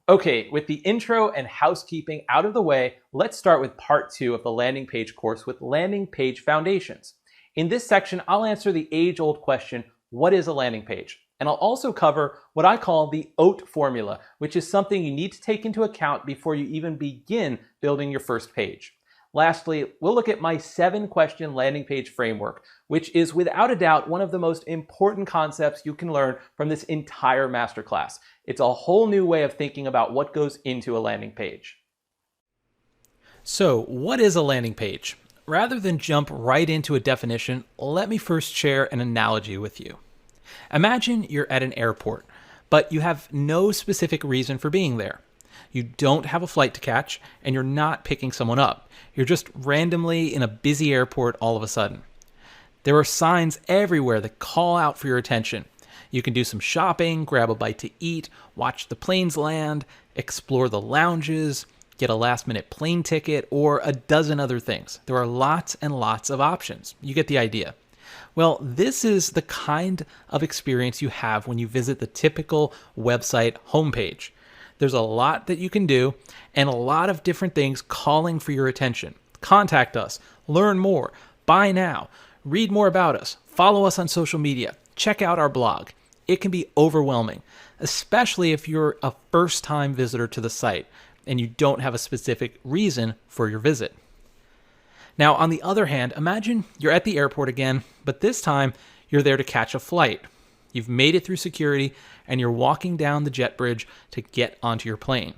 Okay, with the intro and housekeeping out of the way, let's start with part 2 of the landing page course with landing page foundations. In this section, I'll answer the age-old question, what is a landing page? And I'll also cover what I call the OAT formula, which is something you need to take into account before you even begin building your first page. Lastly, we'll look at my 7-question landing page framework, which is without a doubt one of the most important concepts you can learn from this entire masterclass. It's a whole new way of thinking about what goes into a landing page. So, what is a landing page? Rather than jump right into a definition, let me first share an analogy with you. Imagine you're at an airport, but you have no specific reason for being there. You don't have a flight to catch, and you're not picking someone up. You're just randomly in a busy airport all of a sudden. There are signs everywhere that call out for your attention. You can do some shopping, grab a bite to eat, watch the planes land, explore the lounges, get a last-minute plane ticket, or a dozen other things. There are lots and lots of options. You get the idea. Well, this is the kind of experience you have when you visit the typical website homepage. There's a lot that you can do and a lot of different things calling for your attention. Contact us, learn more, buy now, read more about us, follow us on social media, check out our blog. It can be overwhelming, especially if you're a first-time visitor to the site and you don't have a specific reason for your visit. Now, on the other hand, imagine you're at the airport again, but this time you're there to catch a flight. You've made it through security and you're walking down the jet bridge to get onto your plane.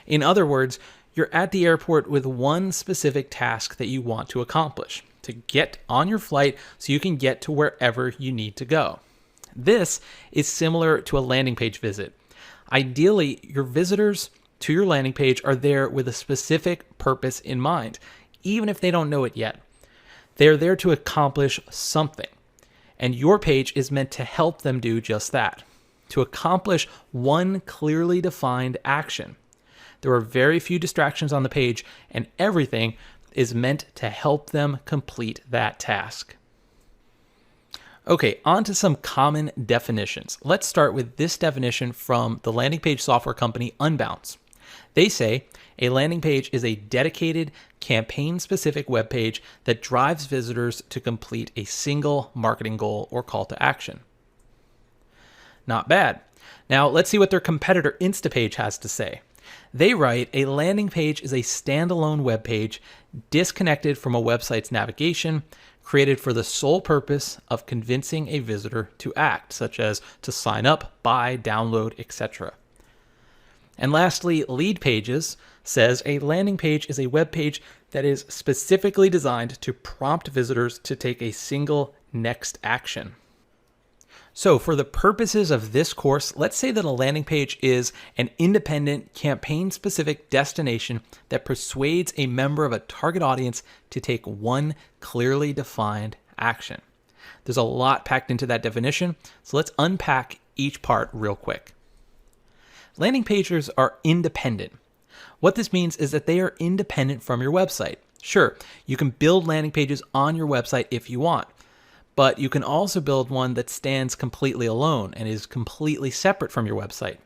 In other words, you're at the airport with one specific task that you want to accomplish, to get on your flight so you can get to wherever you need to go. This is similar to a landing page visit. Ideally, your visitors to your landing page are there with a specific purpose in mind, even if they don't know it yet. They're there to accomplish something, and your page is meant to help them do just that, to accomplish one clearly defined action. There are very few distractions on the page, and everything is meant to help them complete that task. Okay, on to some common definitions. Let's start with this definition from the landing page software company Unbounce. They say, a landing page is a dedicated, campaign-specific web page that drives visitors to complete a single marketing goal or call to action. Not bad. Now, let's see what their competitor Instapage has to say. They write, a landing page is a standalone web page disconnected from a website's navigation, created for the sole purpose of convincing a visitor to act, such as to sign up, buy, download, etc. And lastly, Leadpages says a landing page is a web page that is specifically designed to prompt visitors to take a single next action. So for the purposes of this course, let's say that a landing page is an independent, campaign-specific destination that persuades a member of a target audience to take one clearly defined action. There's a lot packed into that definition, so let's unpack each part real quick. Landing pages are independent. What this means is that they are independent from your website. Sure, you can build landing pages on your website if you want, but you can also build one that stands completely alone and is completely separate from your website.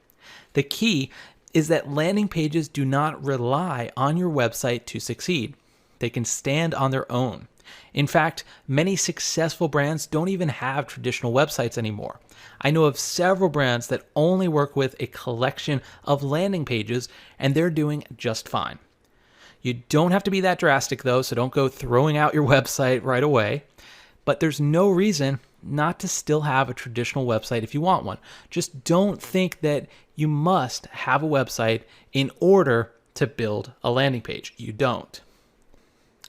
The key is that landing pages do not rely on your website to succeed. They can stand on their own. In fact, many successful brands don't even have traditional websites anymore. I know of several brands that only work with a collection of landing pages, and they're doing just fine. You don't have to be that drastic though, so don't go throwing out your website right away. But there's no reason not to still have a traditional website if you want one. Just don't think that you must have a website in order to build a landing page. You don't.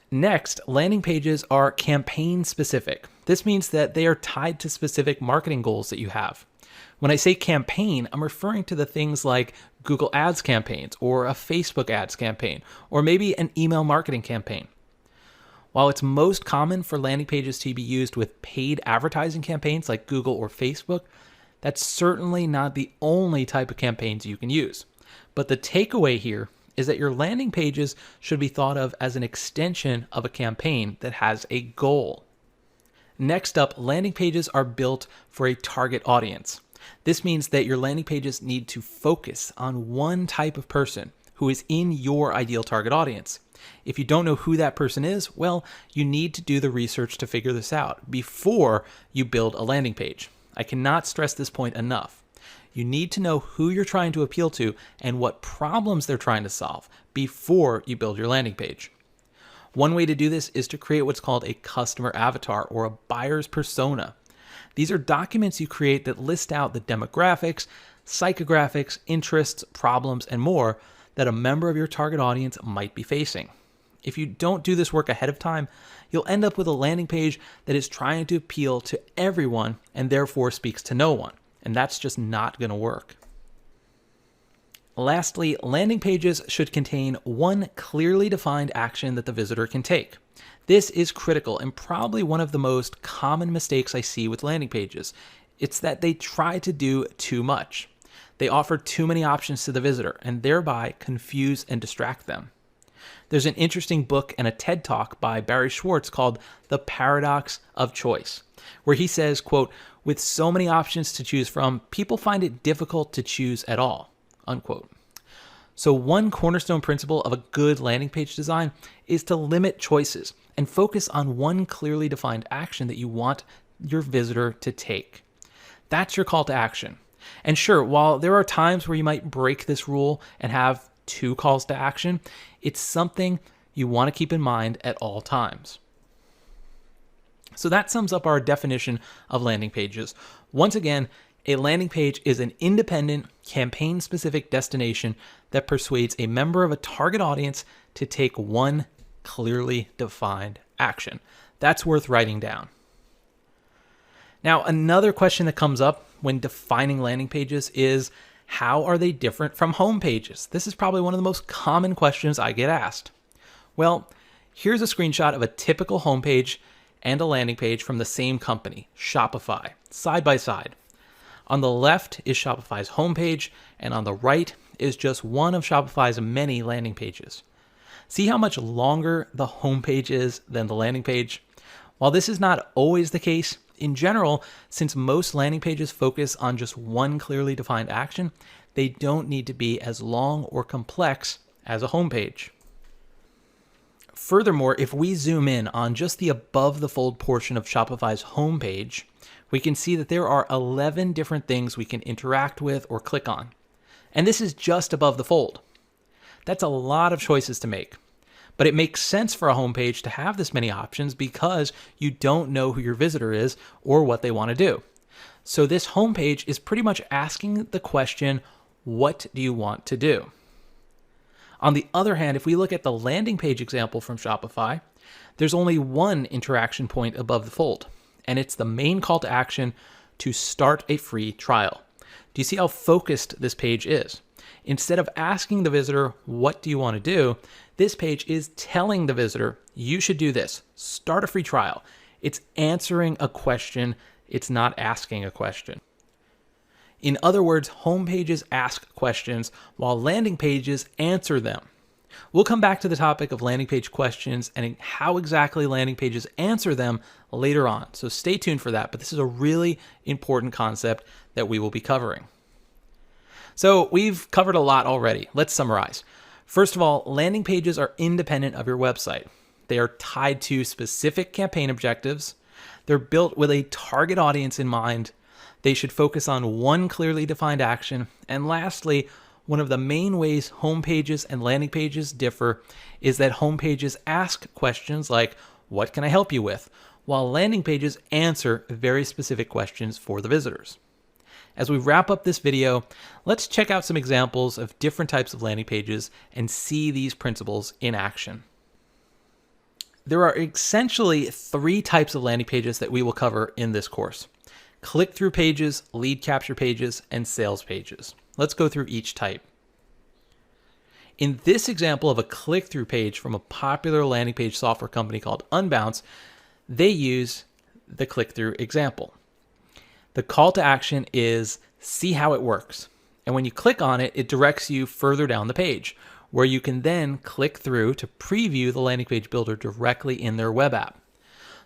Next, landing pages are campaign specific. This means that they are tied to specific marketing goals that you have. When I say campaign, I'm referring to the things like Google Ads campaigns or a Facebook ads campaign, or maybe an email marketing campaign. While it's most common for landing pages to be used with paid advertising campaigns like Google or Facebook, that's certainly not the only type of campaigns you can use. But the takeaway here is that your landing pages should be thought of as an extension of a campaign that has a goal. Next up, landing pages are built for a target audience. This means that your landing pages need to focus on one type of person who is in your ideal target audience. If you don't know who that person is, well, you need to do the research to figure this out before you build a landing page. I cannot stress this point enough. You need to know who you're trying to appeal to and what problems they're trying to solve before you build your landing page. One way to do this is to create what's called a customer avatar or a buyer's persona. These are documents you create that list out the demographics, psychographics, interests, problems, and more that a member of your target audience might be facing. If you don't do this work ahead of time, you'll end up with a landing page that is trying to appeal to everyone and therefore speaks to no one. And that's just not going to work. Lastly, landing pages should contain one clearly defined action that the visitor can take. This is critical and probably one of the most common mistakes I see with landing pages. It's that they try to do too much. They offer too many options to the visitor and thereby confuse and distract them. There's an interesting book and a TED Talk by Barry Schwartz called The Paradox of Choice, where he says, quote, "With so many options to choose from, people find it difficult to choose at all," unquote. So one cornerstone principle of a good landing page design is to limit choices and focus on one clearly defined action that you want your visitor to take. That's your call to action. And sure, while there are times where you might break this rule and have two calls to action, it's something you want to keep in mind at all times. So that sums up our definition of landing pages. Once again, a landing page is an independent, campaign-specific destination that persuades a member of a target audience to take one clearly defined action. That's worth writing down. Now, another question that comes up when defining landing pages is, how are they different from home pages? This is probably one of the most common questions I get asked. Well, here's a screenshot of a typical homepage and a landing page from the same company, Shopify, side by side. On the left is Shopify's homepage, and on the right is just one of Shopify's many landing pages. See how much longer the homepage is than the landing page? While this is not always the case, in general, since most landing pages focus on just one clearly defined action, they don't need to be as long or complex as a homepage. Furthermore, if we zoom in on just the above the fold portion of Shopify's homepage, we can see that there are 11 different things we can interact with or click on. And this is just above the fold. That's a lot of choices to make. But it makes sense for a homepage to have this many options because you don't know who your visitor is or what they want to do. So this homepage is pretty much asking the question, what do you want to do? On the other hand, if we look at the landing page example from Shopify, there's only one interaction point above the fold, and it's the main call to action to start a free trial. Do you see how focused this page is? Instead of asking the visitor, what do you want to do? This page is telling the visitor, you should do this. Start a free trial. It's answering a question. It's not asking a question. In other words, home pages ask questions while landing pages answer them. We'll come back to the topic of landing page questions and how exactly landing pages answer them later on. So stay tuned for that, but this is a really important concept that we will be covering. So we've covered a lot already. Let's summarize. First of all, landing pages are independent of your website. They are tied to specific campaign objectives. They're built with a target audience in mind. They should focus on one clearly defined action. And lastly, one of the main ways home pages and landing pages differ is that home pages ask questions like, what can I help you with? While landing pages answer very specific questions for the visitors. As we wrap up this video, let's check out some examples of different types of landing pages and see these principles in action. There are essentially three types of landing pages that we will cover in this course: click-through pages, lead capture pages, and sales pages. Let's go through each type. In this example of a click-through page from a popular landing page software company called Unbounce, they use the click-through example. The call to action is see how it works. And when you click on it, it directs you further down the page, where you can then click through to preview the landing page builder directly in their web app.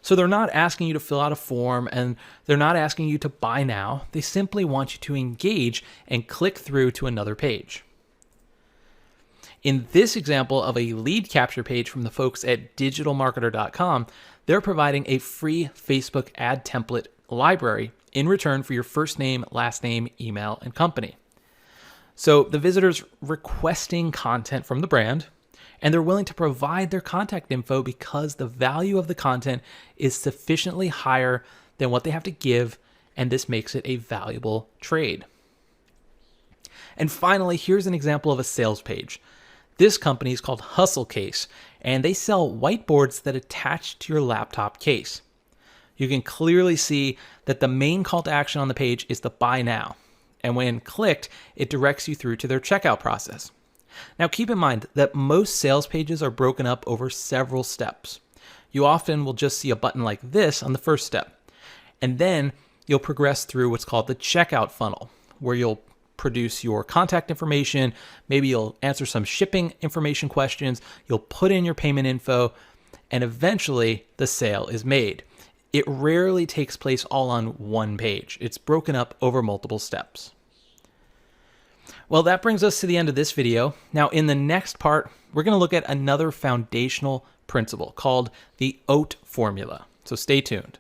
So they're not asking you to fill out a form and they're not asking you to buy now. They simply want you to engage and click through to another page. In this example of a lead capture page from the folks at digitalmarketer.com, they're providing a free Facebook ad template library in return for your first name, last name, email, and company. So the visitor's requesting content from the brand, and they're willing to provide their contact info because the value of the content is sufficiently higher than what they have to give, and this makes it a valuable trade. And finally, here's an example of a sales page. This company is called Hustle Case, and they sell whiteboards that attach to your laptop case. You can clearly see that the main call to action on the page is the buy now, and when clicked, it directs you through to their checkout process. Now keep in mind that most sales pages are broken up over several steps. You often will just see a button like this on the first step, and then you'll progress through what's called the checkout funnel, where you'll produce your contact information, maybe you'll answer some shipping information questions, you'll put in your payment info, and eventually the sale is made. It rarely takes place all on one page. It's broken up over multiple steps. Well, that brings us to the end of this video. Now, in the next part, we're going to look at another foundational principle called the OAT formula. So stay tuned.